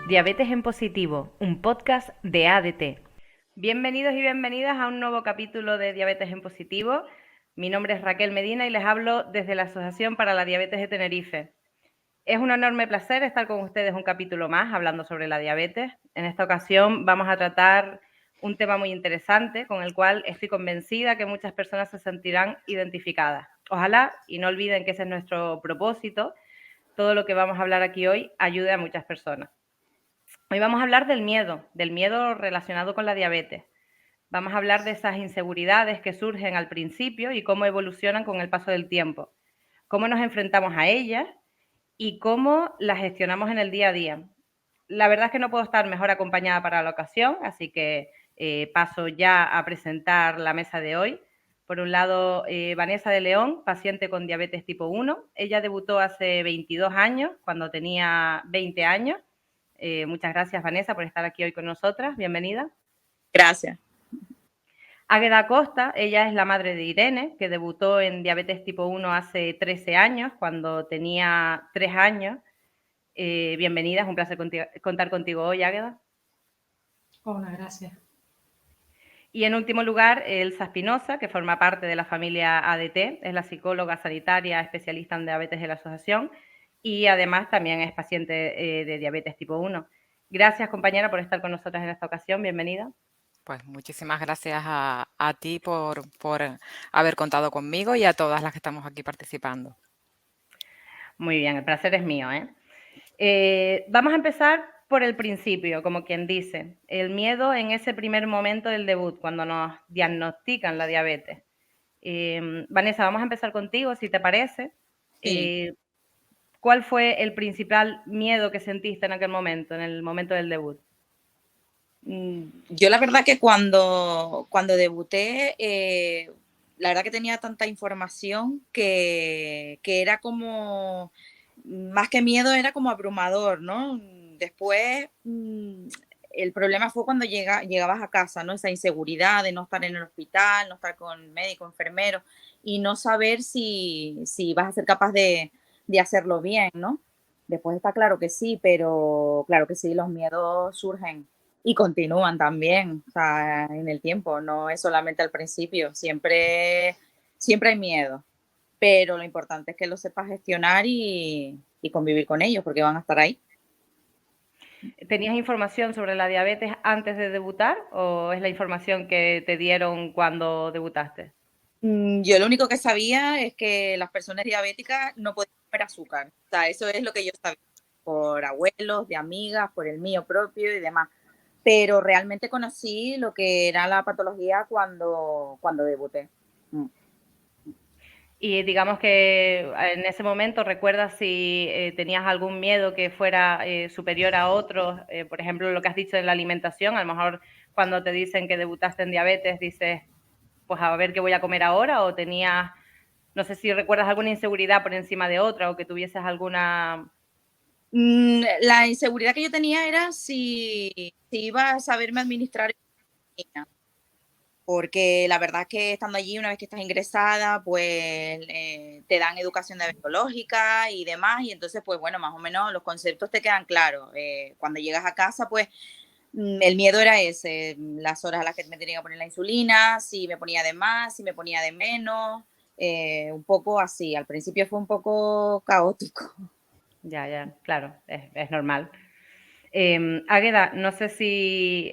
Diabetes en Positivo, un podcast de ADT. Bienvenidos y bienvenidas a un nuevo capítulo de Diabetes en Positivo. Mi nombre es Raquel Medina y les hablo desde la Asociación para la Diabetes de Tenerife. Es un enorme placer estar con ustedes un capítulo más hablando sobre la diabetes. En esta ocasión vamos a tratar un tema muy interesante con el cual estoy convencida que muchas personas se sentirán identificadas. Ojalá, y no olviden que ese es nuestro propósito, todo lo que vamos a hablar aquí hoy ayude a muchas personas. Hoy vamos a hablar del miedo relacionado con la diabetes. Vamos a hablar de esas inseguridades que surgen al principio y cómo evolucionan con el paso del tiempo, cómo nos enfrentamos a ellas y cómo las gestionamos en el día a día. La verdad es que no puedo estar mejor acompañada para la ocasión, así que paso ya a presentar la mesa de hoy. Por un lado, Vanessa de León, paciente con diabetes tipo 1. Ella debutó hace 22 años, cuando tenía 20 años. Muchas gracias, Vanessa, por estar aquí hoy con nosotras. Bienvenida. Gracias. Águeda Costa, ella es la madre de Irene, que debutó en diabetes tipo 1 hace 13 años, cuando tenía 3 años. Bienvenida, es un placer contar contigo hoy, Águeda. Hola, gracias. Y en último lugar, Elsa Espinosa, que forma parte de la familia ADT, es la psicóloga sanitaria especialista en diabetes de la asociación y además también es paciente de diabetes tipo 1. Gracias, compañera, por estar con nosotras en esta ocasión. Bienvenida. Pues muchísimas gracias a ti por haber contado conmigo y a todas las que estamos aquí participando. Muy bien, el placer es mío, vamos a empezar por el principio, como quien dice, el miedo en ese primer momento del debut, cuando nos diagnostican la diabetes. Vanessa, vamos a empezar contigo, si te parece. Sí. ¿Cuál fue el principal miedo que sentiste en aquel momento, en el momento del debut? Yo la verdad que cuando debuté, la verdad que tenía tanta información que era como, más que miedo, era como abrumador, ¿no? Después, el problema fue cuando llegabas a casa, ¿no? Esa inseguridad de no estar en el hospital, no estar con médico, enfermero y no saber si vas a ser capaz de hacerlo bien, ¿no? Después está claro que sí, pero claro que sí, los miedos surgen y continúan también, o sea, en el tiempo, no es solamente al principio, siempre hay miedo, pero lo importante es que lo sepas gestionar y convivir con ellos, porque van a estar ahí. ¿Tenías información sobre la diabetes antes de debutar o es la información que te dieron cuando debutaste? Yo lo único que sabía es que las personas diabéticas no podían comer azúcar, o sea, eso es lo que yo sabía, por abuelos, de amigas, por el mío propio y demás. Pero realmente conocí lo que era la patología cuando debuté. Y digamos que en ese momento recuerdas si tenías algún miedo que fuera superior a otros, por ejemplo, lo que has dicho de la alimentación, a lo mejor cuando te dicen que debutaste en diabetes dices, pues a ver qué voy a comer ahora, o tenías, no sé si recuerdas alguna inseguridad por encima de otra o que tuvieses alguna... La inseguridad que yo tenía era si iba a saberme administrar, porque la verdad es que estando allí, una vez que estás ingresada, pues te dan educación biológica y demás, y entonces, pues bueno, más o menos los conceptos te quedan claros. Cuando llegas a casa, pues el miedo era ese, las horas a las que me tenía que poner la insulina, si me ponía de más, si me ponía de menos, un poco así. Al principio fue un poco caótico. Ya, claro, es normal. Águeda, no sé si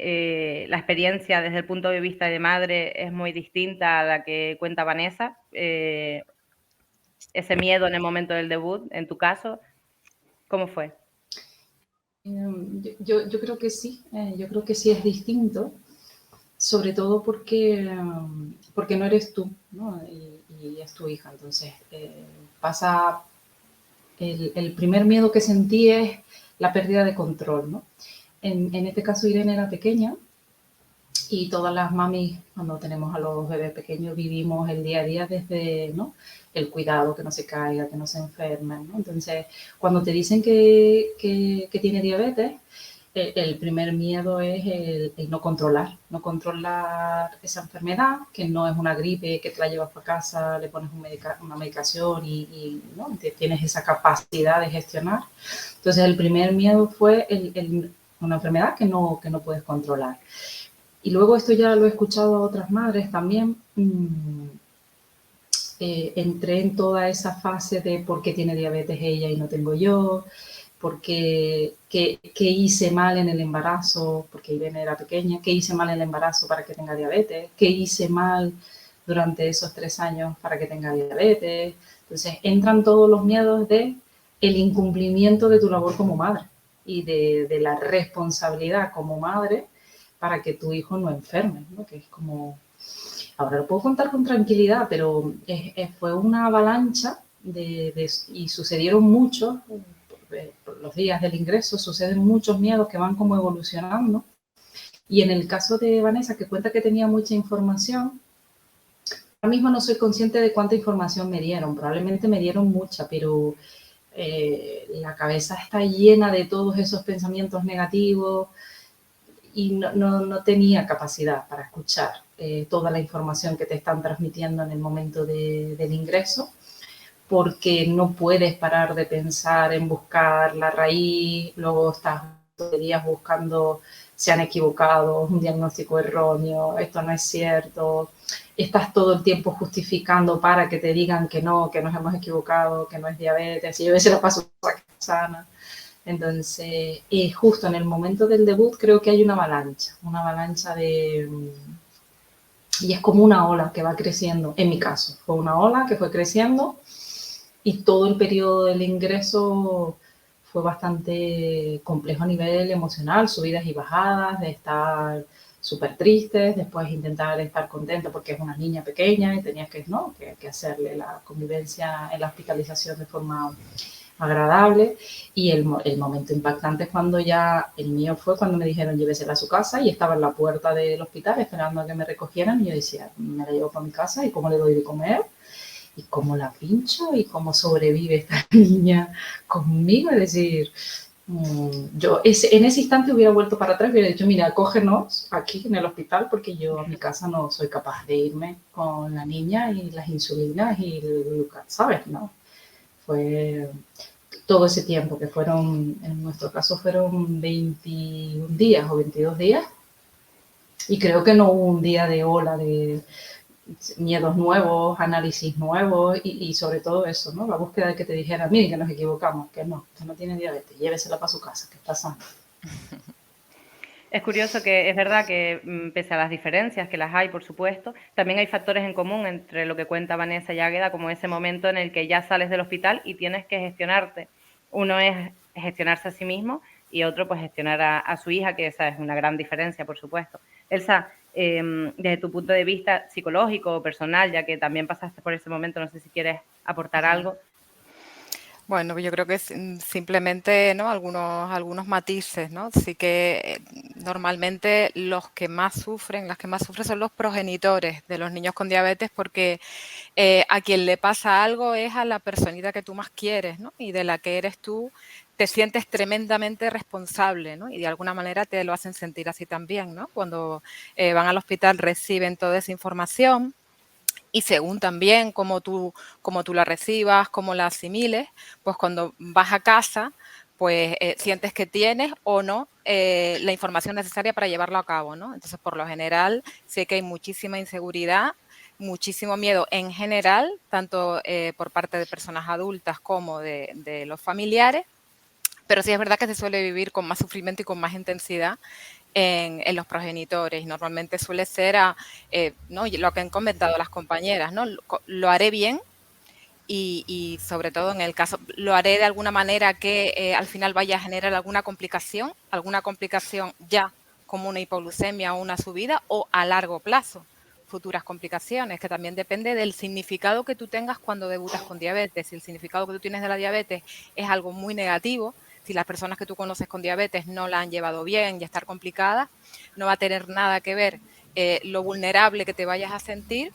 la experiencia desde el punto de vista de madre es muy distinta a la que cuenta Vanessa. Ese miedo en el momento del debut, en tu caso, ¿cómo fue? Yo creo que sí, yo creo que sí es distinto, sobre todo porque no eres tú, ¿no? Y es tu hija. Entonces, pasa, el primer miedo que sentí es la pérdida de control, ¿no? En este caso, Irene era pequeña y todas las mamis, cuando tenemos a los bebés pequeños, vivimos el día a día desde, ¿no?, el cuidado, que no se caiga, que no se enfermen, ¿no? Entonces, cuando te dicen que tiene diabetes, el primer miedo es el no controlar esa enfermedad, que no es una gripe, que te la llevas para casa, le pones una medicación y ¿no?, tienes esa capacidad de gestionar. Entonces, el primer miedo fue el una enfermedad que no puedes controlar. Y luego esto ya lo he escuchado a otras madres también. Entré en toda esa fase de por qué tiene diabetes ella y no tengo yo, porque qué hice mal en el embarazo, porque Irene era pequeña, qué hice mal en el embarazo para que tenga diabetes, qué hice mal durante esos 3 años para que tenga diabetes. Entonces entran todos los miedos de el incumplimiento de tu labor como madre y de la responsabilidad como madre para que tu hijo no enferme, ¿no? Que es como... Ahora lo puedo contar con tranquilidad, pero fue una avalancha y sucedieron muchos, por los días del ingreso, suceden muchos miedos que van como evolucionando. Y en el caso de Vanessa, que cuenta que tenía mucha información, ahora mismo no soy consciente de cuánta información me dieron, probablemente me dieron mucha, pero la cabeza está llena de todos esos pensamientos negativos y no tenía capacidad para escuchar toda la información que te están transmitiendo en el momento del ingreso, porque no puedes parar de pensar en buscar la raíz, luego estás días buscando, se han equivocado, un diagnóstico erróneo, esto no es cierto, estás todo el tiempo justificando para que te digan que no, que nos hemos equivocado, que no es diabetes, y yo a veces lo paso sana. Entonces, justo en el momento del debut creo que hay una avalancha de... Y es como una ola que va creciendo, en mi caso, fue una ola que fue creciendo y todo el periodo del ingreso fue bastante complejo a nivel emocional, subidas y bajadas, de estar súper tristes, después intentar estar contenta porque es una niña pequeña y tenías que, ¿no? que hacerle la convivencia en la hospitalización de forma agradable. Y el momento impactante es cuando ya, el mío fue cuando me dijeron llévesela a su casa y estaba en la puerta del hospital esperando a que me recogieran y yo decía, me la llevo para mi casa y cómo le doy de comer y cómo la pincho y cómo sobrevive esta niña conmigo. Es decir, yo en ese instante hubiera vuelto para atrás y hubiera dicho, mira, cógenos aquí en el hospital porque yo a mi casa no soy capaz de irme con la niña y las insulinas y el, ¿sabes? No. Fue todo ese tiempo, que fueron, en nuestro caso fueron 21 días o 22 días, y creo que no hubo un día de ola de miedos nuevos, análisis nuevos y sobre todo eso, ¿no? La búsqueda de que te dijera, miren que nos equivocamos, que no tiene diabetes, llévesela para su casa, que está sana. Es curioso que es verdad que pese a las diferencias, que las hay por supuesto, también hay factores en común entre lo que cuenta Vanessa y Águeda, como ese momento en el que ya sales del hospital y tienes que gestionarte. Uno es gestionarse a sí mismo y otro pues gestionar a su hija, que esa es una gran diferencia por supuesto. Elsa, desde tu punto de vista psicológico o personal, ya que también pasaste por ese momento, no sé si quieres aportar algo. Bueno, yo creo que simplemente, ¿no? algunos matices, ¿no? Sí que normalmente las que más sufren son los progenitores de los niños con diabetes, porque a quien le pasa algo es a la personita que tú más quieres, ¿no? Y de la que eres tú, te sientes tremendamente responsable, ¿no? Y de alguna manera te lo hacen sentir así también, ¿no? Cuando van al hospital reciben toda esa información. Y según también cómo tú la recibas, cómo la asimiles, pues cuando vas a casa, pues sientes que tienes o no la información necesaria para llevarlo a cabo, ¿no? Entonces, por lo general, sé que hay muchísima inseguridad, muchísimo miedo en general, tanto por parte de personas adultas como de los familiares, pero sí es verdad que se suele vivir con más sufrimiento y con más intensidad en los progenitores. Y normalmente suele ser ¿no? lo que han comentado las compañeras, ¿no? Lo haré bien y sobre todo en el caso, lo haré de alguna manera que al final vaya a generar alguna complicación ya como una hipoglucemia o una subida o a largo plazo futuras complicaciones, que también depende del significado que tú tengas cuando debutas con diabetes. Si el significado que tú tienes de la diabetes es algo muy negativo, si las personas que tú conoces con diabetes no la han llevado bien y estar complicada, no va a tener nada que ver lo vulnerable que te vayas a sentir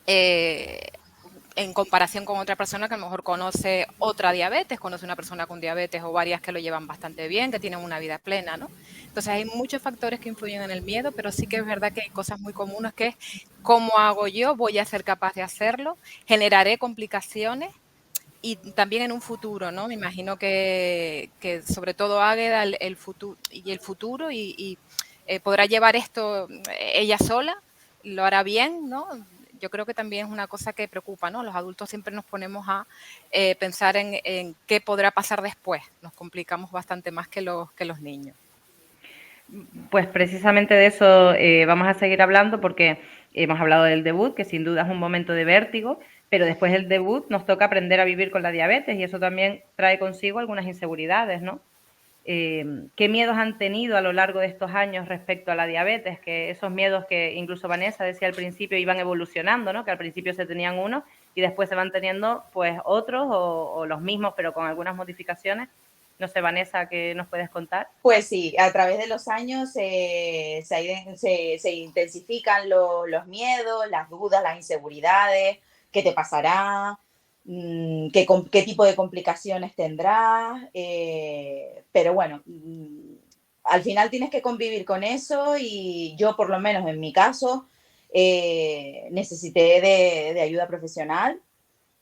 en comparación con otra persona que a lo mejor conoce otra diabetes, conoce una persona con diabetes o varias que lo llevan bastante bien, que tienen una vida plena, ¿no? Entonces hay muchos factores que influyen en el miedo, pero sí que es verdad que hay cosas muy comunes que es ¿cómo hago yo? ¿Voy a ser capaz de hacerlo? ¿Generaré complicaciones? y también en un futuro, ¿no? Me imagino que sobre todo Águeda el futuro podrá llevar esto ella sola, lo hará bien, ¿no? Yo creo que también es una cosa que preocupa, ¿no? Los adultos siempre nos ponemos a pensar en qué podrá pasar después. Nos complicamos bastante más que los niños. Pues precisamente de eso vamos a seguir hablando porque hemos hablado del debut, que sin duda es un momento de vértigo, pero después del debut nos toca aprender a vivir con la diabetes y eso también trae consigo algunas inseguridades, ¿no? ¿Qué miedos han tenido a lo largo de estos años respecto a la diabetes? Que esos miedos que incluso Vanessa decía al principio iban evolucionando, ¿no? Que al principio se tenían unos y después se van teniendo pues otros o los mismos, pero con algunas modificaciones. No sé, Vanessa, ¿qué nos puedes contar? Pues sí, a través de los años se intensifican los miedos, las dudas, las inseguridades, qué te pasará, qué tipo de complicaciones tendrás, pero bueno, al final tienes que convivir con eso y yo por lo menos en mi caso necesité de ayuda profesional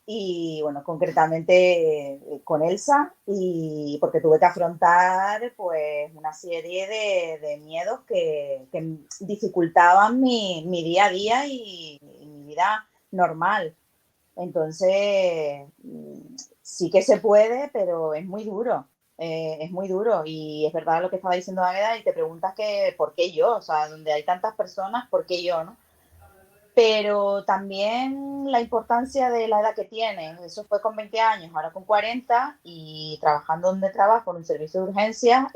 y bueno, concretamente con Elsa, y porque tuve que afrontar pues una serie de miedos que dificultaban mi día a día y mi vida normal. Entonces, sí que se puede, pero es muy duro y es verdad lo que estaba diciendo Águeda y te preguntas que por qué yo, o sea, donde hay tantas personas, ¿por qué yo, no? Pero también la importancia de la edad que tienes. Eso fue con 20 años, ahora con 40 y trabajando donde trabajo en un servicio de urgencias,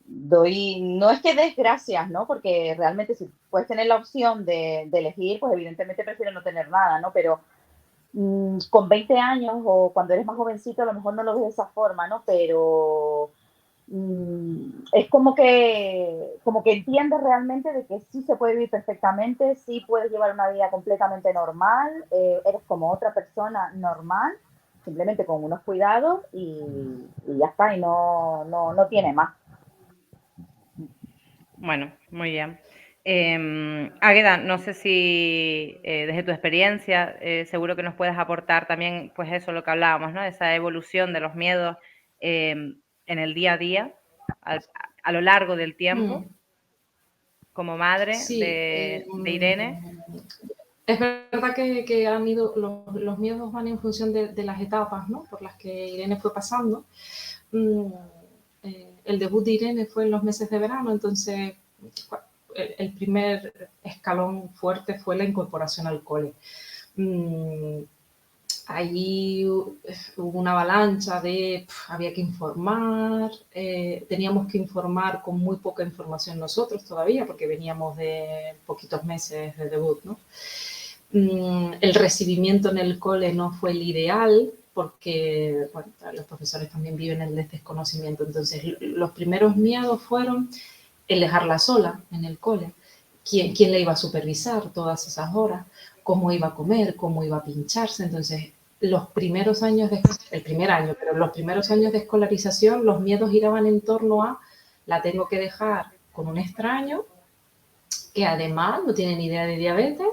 doy, no es que des gracias, ¿no? Porque realmente si puedes tener la opción de elegir, pues evidentemente prefiero no tener nada, ¿no? Pero con 20 años o cuando eres más jovencito a lo mejor no lo ves de esa forma, ¿no? Pero es como que entiendes realmente de que sí se puede vivir perfectamente, sí puedes llevar una vida completamente normal, eres como otra persona normal, simplemente con unos cuidados y ya está, y no tiene más. Bueno, muy bien. Águeda, no sé si desde tu experiencia seguro que nos puedes aportar también, pues eso, lo que hablábamos, ¿no? Esa evolución de los miedos en el día a día, a lo largo del tiempo, como madre Sí, de Irene. es verdad que han ido, los miedos van en función de las etapas, ¿no? Por las que Irene fue pasando. El debut de Irene fue en los meses de verano, entonces el primer escalón fuerte fue la incorporación al cole. Ahí hubo una avalancha de había que informar, teníamos que informar con muy poca información nosotros todavía, porque veníamos de poquitos meses de debut, ¿no? El recibimiento en el cole no fue el ideal, porque bueno, los profesores también viven en el desconocimiento. Entonces, los primeros miedos fueron el dejarla sola en el cole. ¿Quién le iba a supervisar todas esas horas? ¿Cómo iba a comer? ¿Cómo iba a pincharse? Entonces, los primeros años, el primer año, pero los primeros años de escolarización, los miedos giraban en torno a la tengo que dejar con un extraño que además no tiene ni idea de diabetes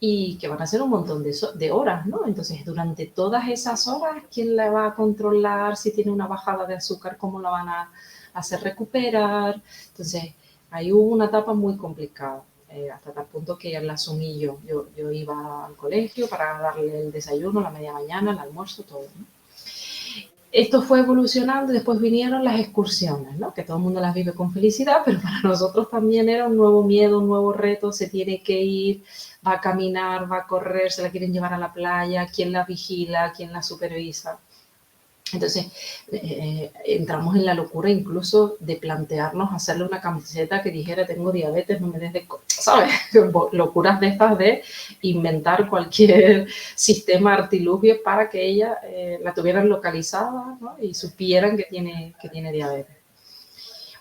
y que van a ser un montón de horas, ¿no? Entonces, durante todas esas horas, ¿quién la va a controlar? Si tiene una bajada de azúcar, ¿cómo la van a hacer recuperar? Entonces, ahí hubo una etapa muy complicada, hasta tal punto que la asumí yo. Yo iba al colegio para darle el desayuno, la media mañana, el almuerzo, todo, ¿no? Esto fue evolucionando y después vinieron las excursiones, ¿no? Que todo el mundo las vive con felicidad, pero para nosotros también era un nuevo miedo, un nuevo reto, se tiene que ir, va a caminar, va a correr, se la quieren llevar a la playa, quién la vigila, quién la supervisa. Entonces, entramos en la locura incluso de plantearnos hacerle una camiseta que dijera tengo diabetes, no me des de... ¿Sabes? Locuras de estas de inventar cualquier sistema artilugio para que ella la tuvieran localizada, ¿no? Y supieran que tiene diabetes.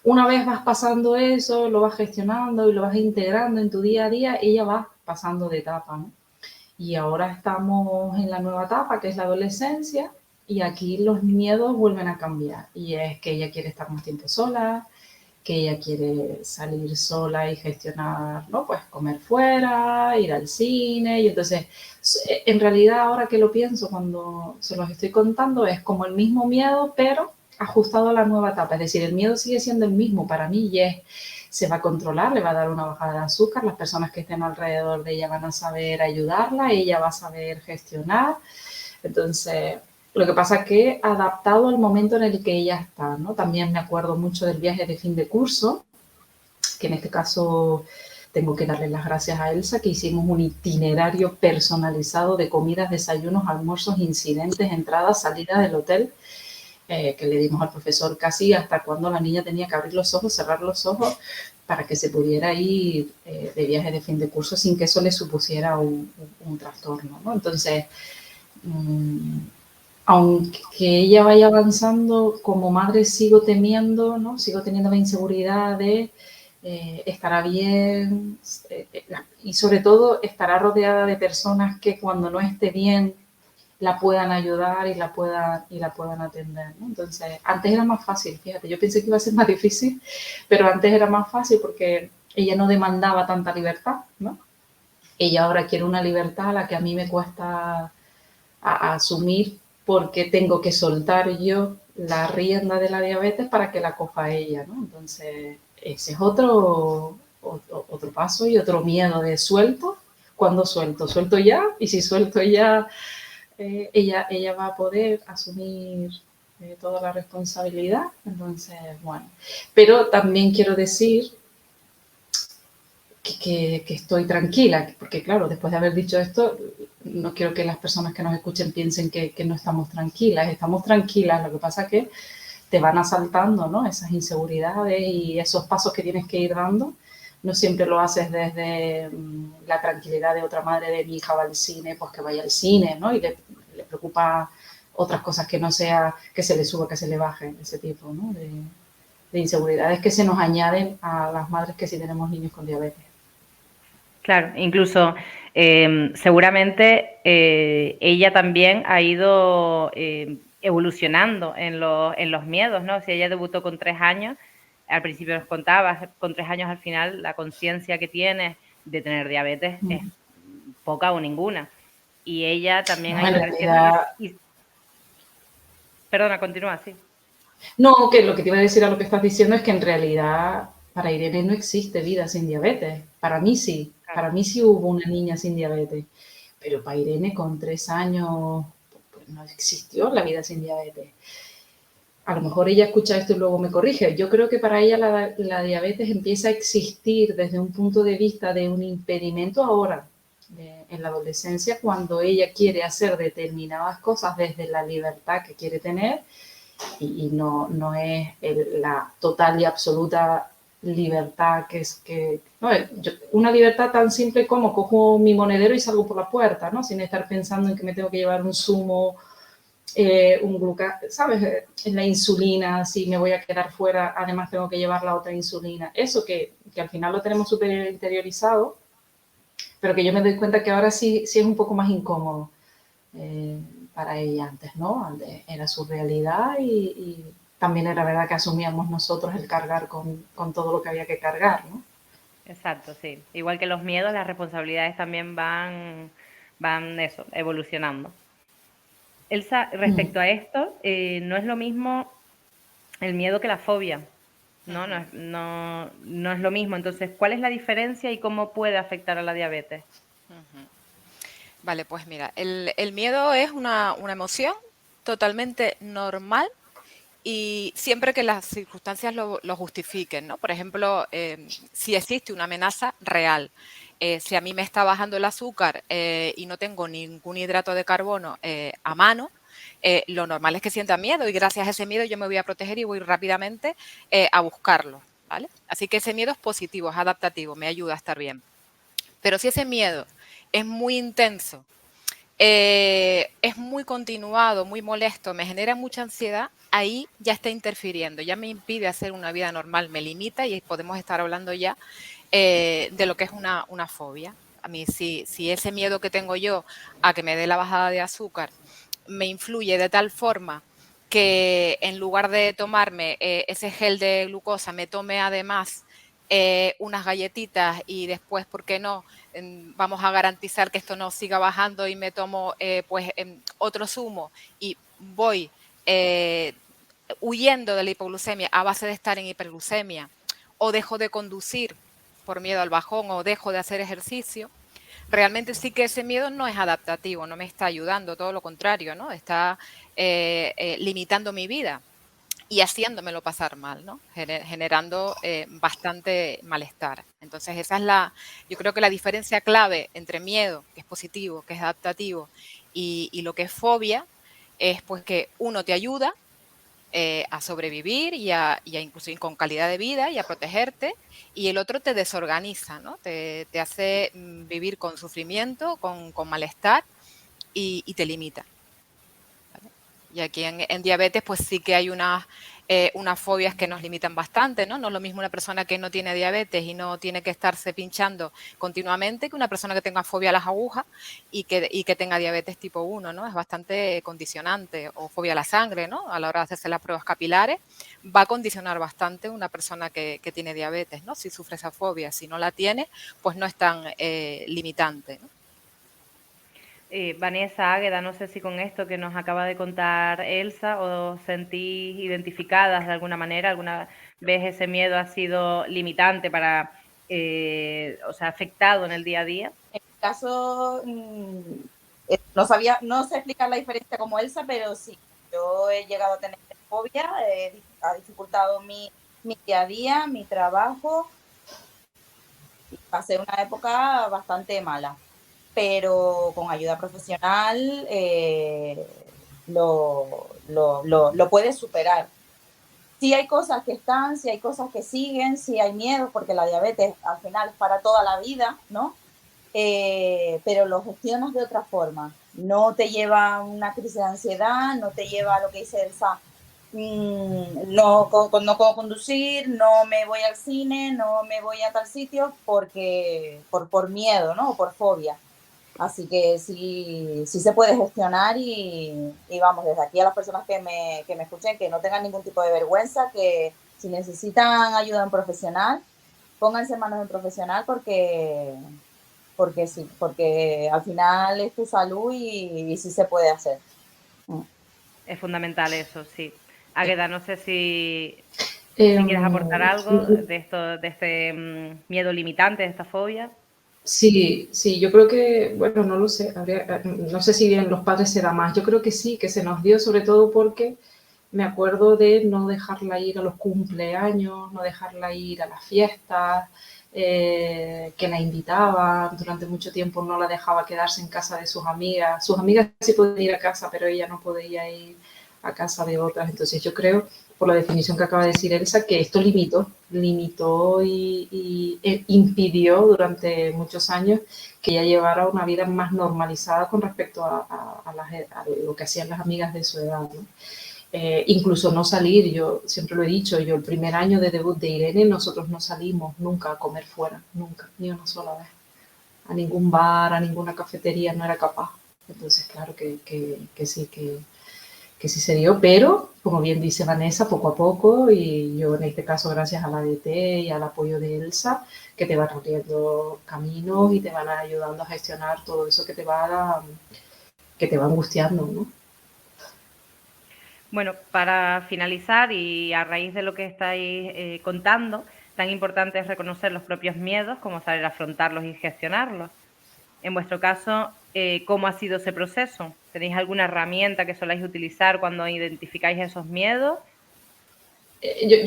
Una vez vas pasando eso, lo vas gestionando y lo vas integrando en tu día a día, ella va pasando de etapa, ¿no? Y ahora estamos en la nueva etapa, que es la adolescencia, y aquí los miedos vuelven a cambiar. Y es que ella quiere estar más tiempo sola, que ella quiere salir sola y gestionar, ¿no? Pues comer fuera, ir al cine. Y entonces, en realidad, ahora que lo pienso, cuando se los estoy contando, es como el mismo miedo, pero ajustado a la nueva etapa. Es decir, el miedo sigue siendo el mismo para mí y es, se va a controlar, le va a dar una bajada de azúcar, las personas que estén alrededor de ella van a saber ayudarla, ella va a saber gestionar. Entonces, lo que pasa es que adaptado al momento en el que ella está, ¿no? También me acuerdo mucho del viaje de fin de curso, que en este caso tengo que darle las gracias a Elsa, que hicimos un itinerario personalizado de comidas, desayunos, almuerzos, incidentes, entradas, salidas del hotel, que le dimos al profesor casi hasta cuando la niña tenía que abrir los ojos, cerrar los ojos, para que se pudiera ir de viaje de fin de curso sin que eso le supusiera un trastorno, ¿no? Entonces, aunque ella vaya avanzando, como madre sigo temiendo, ¿no? Sigo teniendo la inseguridad de estará bien y sobre todo estará rodeada de personas que cuando no esté bien la puedan ayudar y la puedan atender, ¿no? Entonces, antes era más fácil, fíjate, yo pensé que iba a ser más difícil, pero antes era más fácil porque ella no demandaba tanta libertad, ¿no? Ella ahora quiere una libertad a la que a mí me cuesta a asumir porque tengo que soltar yo la rienda de la diabetes para que la coja ella, ¿no? Entonces, ese es otro paso y otro miedo de suelto. ¿Cuándo suelto? Suelto ya, y si suelto ya, ella va a poder asumir toda la responsabilidad. Entonces, bueno. Pero también quiero decir que estoy tranquila, porque claro, después de haber dicho esto, no quiero que las personas que nos escuchen piensen que no estamos tranquilas, lo que pasa es que te van asaltando, ¿no? Esas inseguridades y esos pasos que tienes que ir dando, no siempre lo haces desde la tranquilidad de otra madre de mi hija va al cine, pues que vaya al cine, ¿no? Y le preocupa otras cosas que no sea que se le suba, que se le baje, ese tipo, ¿no? De inseguridades que se nos añaden a las madres que sí tenemos niños con diabetes. Claro, incluso seguramente ella también ha ido evolucionando en los miedos, ¿no? Si ella debutó con 3 años, al principio nos contabas, con 3 años al final la conciencia que tienes de tener diabetes es poca o ninguna. Y ella también No, ha en ido creciendo realidad, Perdona, continúa, sí. no, que lo que te iba a decir a lo que estás diciendo es que en realidad para Irene no existe vida sin diabetes. Claro. Para mí sí hubo una niña sin diabetes, pero para Irene con 3 años pues no existió la vida sin diabetes. A lo mejor ella escucha esto y luego me corrige. Yo creo que para ella la diabetes empieza a existir desde un punto de vista de un impedimento ahora, en la adolescencia, cuando ella quiere hacer determinadas cosas desde la libertad que quiere tener y no es la total y absoluta libertad que es que... No, una libertad tan simple como cojo mi monedero y salgo por la puerta, ¿no? Sin estar pensando en que me tengo que llevar un zumo, un glucán, ¿sabes? La insulina, si me voy a quedar fuera, además tengo que llevar la otra insulina. Eso que al final lo tenemos súper interiorizado, pero que yo me doy cuenta que ahora sí es un poco más incómodo para ella antes, ¿no? Era su realidad y también era verdad que asumíamos nosotros el cargar con todo lo que había que cargar, ¿no? Exacto, sí. Igual que los miedos, las responsabilidades también van eso, evolucionando. Elsa, respecto a esto, no es lo mismo el miedo que la fobia, ¿no? No es lo mismo. Entonces, ¿cuál es la diferencia y cómo puede afectar a la diabetes? Vale, pues mira, el miedo es una emoción totalmente normal y siempre que las circunstancias lo justifiquen, ¿no? Por ejemplo, si existe una amenaza real, si a mí me está bajando el azúcar y no tengo ningún hidrato de carbono a mano, lo normal es que sienta miedo y gracias a ese miedo yo me voy a proteger y voy rápidamente a buscarlo, ¿vale? Así que ese miedo es positivo, es adaptativo, me ayuda a estar bien. Pero si ese miedo es muy intenso, es muy continuado, muy molesto, me genera mucha ansiedad, ahí ya está interfiriendo, ya me impide hacer una vida normal, me limita y podemos estar hablando ya de lo que es una fobia. A mí, si ese miedo que tengo yo a que me dé la bajada de azúcar me influye de tal forma que en lugar de tomarme ese gel de glucosa, me tome además unas galletitas y después, ¿por qué no? Vamos a garantizar que esto no siga bajando y me tomo otro zumo y voy huyendo de la hipoglucemia a base de estar en hiperglucemia, o dejo de conducir por miedo al bajón, o dejo de hacer ejercicio, realmente sí que ese miedo no es adaptativo, no me está ayudando, todo lo contrario, ¿no? Está limitando mi vida y haciéndomelo pasar mal, ¿no? Generando bastante malestar. Entonces esa es yo creo que la diferencia clave entre miedo, que es positivo, que es adaptativo, y lo que es fobia, es pues que uno te ayuda a sobrevivir y a incluso con calidad de vida y a protegerte, y el otro te desorganiza, ¿no? Te hace vivir con sufrimiento, con malestar y te limita. ¿Vale? Y aquí en diabetes pues sí que hay unas fobias que nos limitan bastante, ¿no? No es lo mismo una persona que no tiene diabetes y no tiene que estarse pinchando continuamente que una persona que tenga fobia a las agujas y que tenga diabetes tipo 1, ¿no? Es bastante condicionante, o fobia a la sangre, ¿no? A la hora de hacerse las pruebas capilares, va a condicionar bastante una persona que tiene diabetes, ¿no? Si sufre esa fobia, si no la tiene, pues no es tan limitante, ¿no? Vanessa, Águeda, no sé si con esto que nos acaba de contar Elsa os sentís identificadas de alguna manera, alguna vez ese miedo ha sido limitante para, o sea, afectado en el día a día. En mi caso, no sé explicar la diferencia como Elsa, pero sí, yo he llegado a tener fobia, ha dificultado mi día a día, mi trabajo, y pasé una época bastante mala, pero con ayuda profesional lo puedes superar. Sí hay cosas que están, sí hay cosas que siguen, sí hay miedo, porque la diabetes al final es para toda la vida, ¿no? Pero lo gestionas de otra forma. No te lleva a una crisis de ansiedad, no te lleva a lo que dice Elsa, no puedo conducir, no me voy al cine, no me voy a tal sitio por miedo, ¿no? O por fobia. Así que sí se puede gestionar y vamos, desde aquí a las personas que me escuchen, que no tengan ningún tipo de vergüenza, que si necesitan ayuda de un profesional, pónganse en manos de un profesional porque sí, porque al final es tu salud y sí se puede hacer. Es fundamental eso, sí. Águeda, no sé si quieres aportar algo de esto, de este miedo limitante, de esta fobia. Sí, yo creo que, bueno, no lo sé, no sé si bien los padres se da más, yo creo que sí, que se nos dio sobre todo porque me acuerdo de no dejarla ir a los cumpleaños, no dejarla ir a las fiestas, que la invitaba, durante mucho tiempo no la dejaba quedarse en casa de sus amigas sí podían ir a casa, pero ella no podía ir a casa de otras, entonces yo creo, por la definición que acaba de decir Elsa, que esto limitó y impidió durante muchos años que ella llevara una vida más normalizada con respecto a lo que hacían las amigas de su edad, ¿no? Incluso no salir, yo siempre lo he dicho, yo el primer año de debut de Irene, nosotros no salimos nunca a comer fuera, nunca, ni una sola vez. A ningún bar, a ninguna cafetería, no era capaz. Entonces, claro que sí se dio, pero, como bien dice Vanessa, poco a poco, y yo en este caso gracias a la DT y al apoyo de Elsa, que te van abriendo caminos y te van ayudando a gestionar todo eso que te va angustiando, ¿no? Bueno, para finalizar y a raíz de lo que estáis contando, tan importante es reconocer los propios miedos como saber afrontarlos y gestionarlos. En vuestro caso, ¿cómo ha sido ese proceso? ¿Tenéis alguna herramienta que soláis utilizar cuando identificáis esos miedos?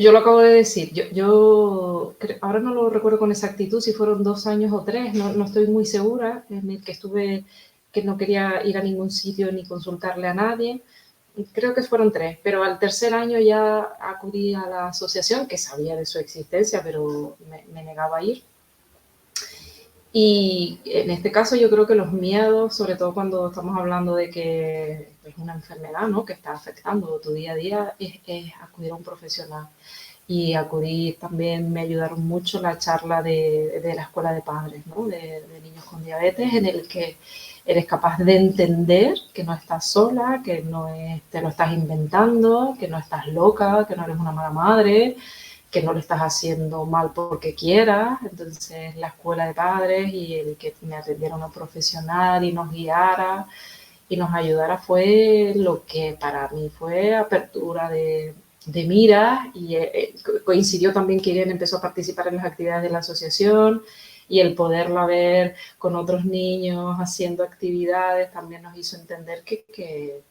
Yo lo acabo de decir, ahora no lo recuerdo con exactitud si fueron 2 años o 3, no estoy muy segura, en el que estuve, que no quería ir a ningún sitio ni consultarle a nadie, creo que fueron 3, pero al tercer año ya acudí a la asociación, que sabía de su existencia, pero me negaba a ir. Y en este caso yo creo que los miedos, sobre todo cuando estamos hablando de que es una enfermedad, ¿no?, que está afectando tu día a día, es acudir a un profesional. Y acudir también me ayudaron mucho la charla de la escuela de padres, ¿no?, de niños con diabetes, en el que eres capaz de entender que no estás sola, que no te lo estás inventando, que no estás loca, que no eres una mala madre, que no lo estás haciendo mal porque quieras. Entonces la escuela de padres y el que me atendiera una profesional y nos guiara y nos ayudara fue lo que para mí fue apertura de miras, y coincidió también que Irene empezó a participar en las actividades de la asociación, y el poderla ver con otros niños haciendo actividades también nos hizo entender que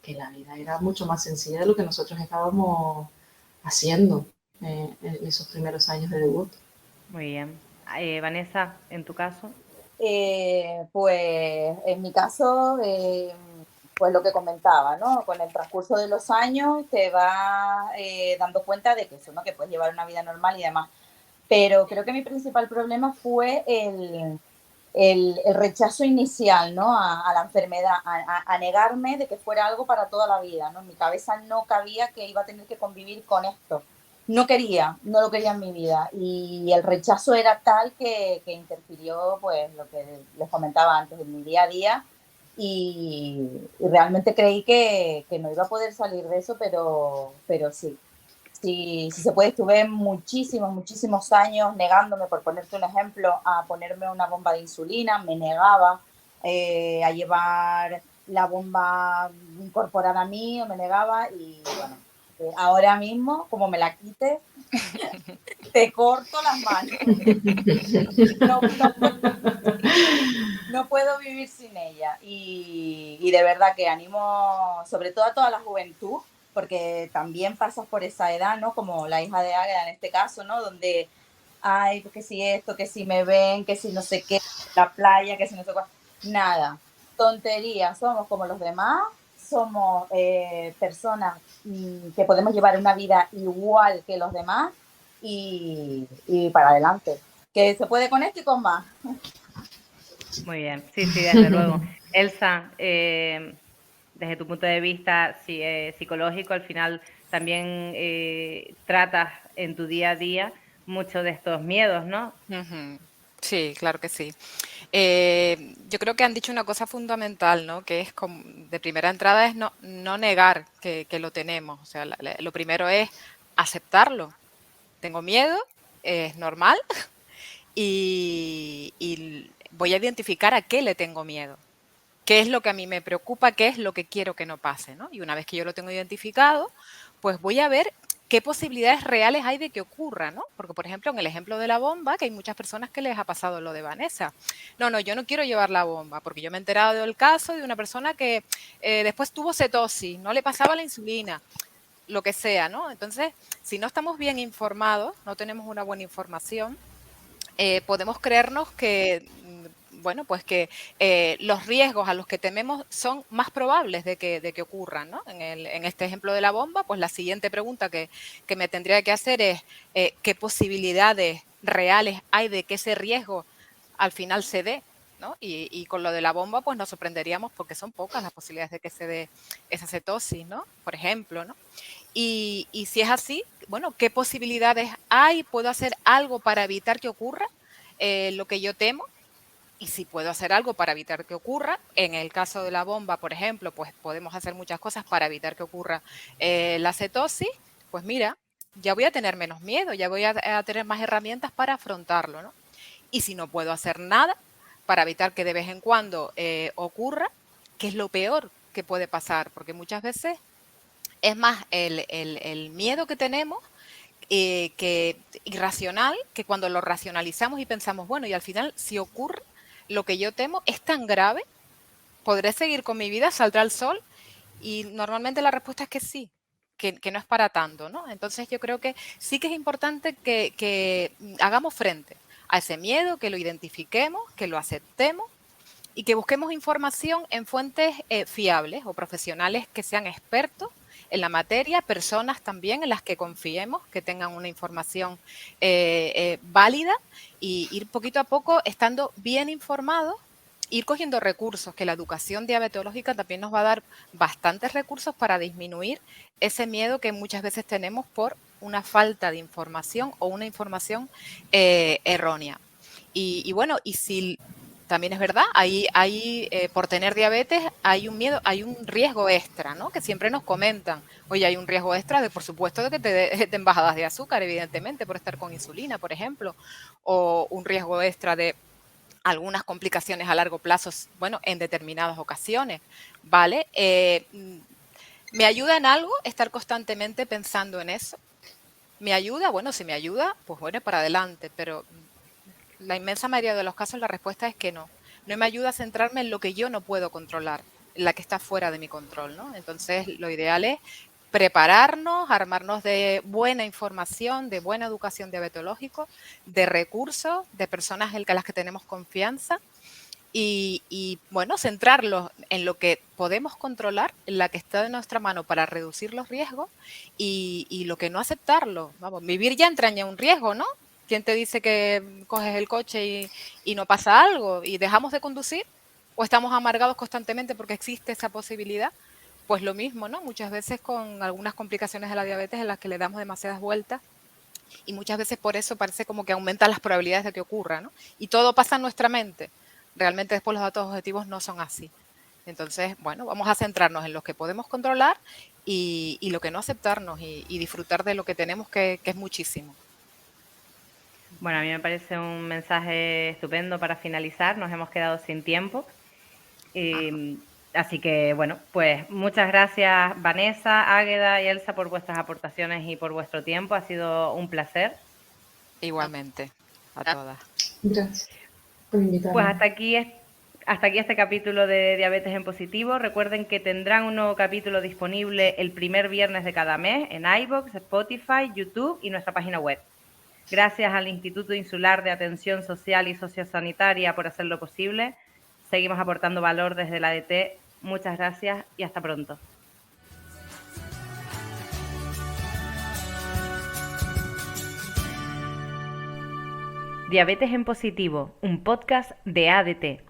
la vida era mucho más sencilla de lo que nosotros estábamos haciendo en esos primeros años de debut. Muy bien. Vanessa, en tu caso. Pues en mi caso, pues lo que comentaba, ¿no? Con el transcurso de los años te vas dando cuenta de que eso, ¿no? Que puedes llevar una vida normal y demás. Pero creo que mi principal problema fue el rechazo inicial, ¿no? A la enfermedad, a negarme de que fuera algo para toda la vida, ¿no? En mi cabeza no cabía que iba a tener que convivir con esto. No lo quería en mi vida, y el rechazo era tal que interfirió, pues, lo que les comentaba antes, en mi día a día, y realmente creí que no iba a poder salir de eso, pero sí. Si se puede, estuve muchísimos años negándome, por ponerte un ejemplo, a ponerme una bomba de insulina. Me negaba a llevar la bomba incorporada a mí, o me negaba, y bueno, ahora mismo, como me la quites, te corto las manos. No puedo vivir sin ella, y de verdad que animo sobre todo a toda la juventud, porque también pasas por esa edad, ¿no? Como la hija de Águeda en este caso, ¿no? Donde, ay, que si esto, que si me ven, que si no sé qué, la playa, que si no sé cuál. Nada, tontería, somos como los demás, somos personas que podemos llevar una vida igual que los demás, y para adelante. Que se puede con esto y con más. Muy bien, sí, desde luego. Elsa, desde tu punto de vista psicológico, al final también tratas en tu día a día muchos de estos miedos, ¿no? Ujú. Sí, claro que sí. Yo creo que han dicho una cosa fundamental, ¿no? Que es de primera entrada es no negar que lo tenemos. O sea, lo primero es aceptarlo. Tengo miedo, es normal, y voy a identificar a qué le tengo miedo. ¿Qué es lo que a mí me preocupa? ¿Qué es lo que quiero que no pase? ¿No? Y una vez que yo lo tengo identificado, pues voy a ver qué posibilidades reales hay de que ocurra, ¿no? Porque, por ejemplo, en el ejemplo de la bomba, que hay muchas personas que les ha pasado lo de Vanessa. No, yo no quiero llevar la bomba, porque yo me he enterado del caso de una persona que después tuvo cetosis, no le pasaba la insulina, lo que sea, ¿no? Entonces, si no estamos bien informados, no tenemos una buena información, podemos creernos que, bueno, pues que los riesgos a los que tememos son más probables de que ocurran, ¿no? En este ejemplo de la bomba, pues la siguiente pregunta que me tendría que hacer es ¿qué posibilidades reales hay de que ese riesgo al final se dé? ¿No? Y con lo de la bomba, pues nos sorprenderíamos porque son pocas las posibilidades de que se dé esa cetosis, ¿no? Por ejemplo, ¿no? Y si es así, bueno, ¿qué posibilidades hay? ¿Puedo hacer algo para evitar que ocurra lo que yo temo? Y si puedo hacer algo para evitar que ocurra, en el caso de la bomba, por ejemplo, pues podemos hacer muchas cosas para evitar que ocurra la cetosis. Pues mira, ya voy a tener menos miedo, ya voy a tener más herramientas para afrontarlo, ¿no? Y si no puedo hacer nada para evitar que de vez en cuando ocurra, ¿qué es lo peor que puede pasar? Porque muchas veces es más el miedo que tenemos que irracional, que cuando lo racionalizamos y pensamos, bueno, y al final, si ocurre lo que yo temo, es tan grave, ¿podré seguir con mi vida? ¿Saldrá el sol? Y normalmente la respuesta es que sí, que no es para tanto, ¿no? Entonces yo creo que sí que es importante que hagamos frente a ese miedo, que lo identifiquemos, que lo aceptemos y que busquemos información en fuentes fiables o profesionales que sean expertos en la materia, personas también en las que confiemos, que tengan una información válida, y ir poquito a poco estando bien informados, ir cogiendo recursos, que la educación diabetológica también nos va a dar bastantes recursos para disminuir ese miedo que muchas veces tenemos por una falta de información o una información errónea. Y bueno, y si también es verdad, por tener diabetes hay un miedo, hay un riesgo extra, ¿no? Que siempre nos comentan. Oye, hay un riesgo extra de, por supuesto, de que te den bajadas de azúcar, evidentemente, por estar con insulina, por ejemplo, o un riesgo extra de algunas complicaciones a largo plazo, bueno, en determinadas ocasiones, ¿vale? ¿Me ayuda en algo estar constantemente pensando en eso? ¿Me ayuda? Bueno, si me ayuda, pues bueno, para adelante, pero la inmensa mayoría de los casos la respuesta es que no. No me ayuda a centrarme en lo que yo no puedo controlar, en la que está fuera de mi control, ¿no? Entonces, lo ideal es prepararnos, armarnos de buena información, de buena educación diabetológica, de recursos, de personas en las que tenemos confianza y bueno, centrarlos en lo que podemos controlar, en la que está de nuestra mano para reducir los riesgos y lo que no aceptarlo. Vamos, vivir ya entraña un riesgo, ¿no? ¿Quién te dice que coges el coche y no pasa algo y dejamos de conducir? ¿O estamos amargados constantemente porque existe esa posibilidad? Pues lo mismo, ¿no? Muchas veces con algunas complicaciones de la diabetes en las que le damos demasiadas vueltas y muchas veces por eso parece como que aumentan las probabilidades de que ocurra, ¿no? Y todo pasa en nuestra mente. Realmente después los datos objetivos no son así. Entonces, bueno, vamos a centrarnos en lo que podemos controlar y lo que no aceptarnos y disfrutar de lo que tenemos, que es muchísimo. Bueno, a mí me parece un mensaje estupendo para finalizar. Nos hemos quedado sin tiempo. Así que, bueno, pues muchas gracias Vanessa, Águeda y Elsa por vuestras aportaciones y por vuestro tiempo. Ha sido un placer. Igualmente, a todas. Gracias por invitarme. Pues hasta aquí este capítulo de Diabetes en Positivo. Recuerden que tendrán un nuevo capítulo disponible el primer viernes de cada mes en iVoox, Spotify, YouTube y nuestra página web. Gracias al Instituto Insular de Atención Social y Sociosanitaria por hacerlo posible. Seguimos aportando valor desde la ADT. Muchas gracias y hasta pronto. Diabetes en Positivo, un podcast de ADT.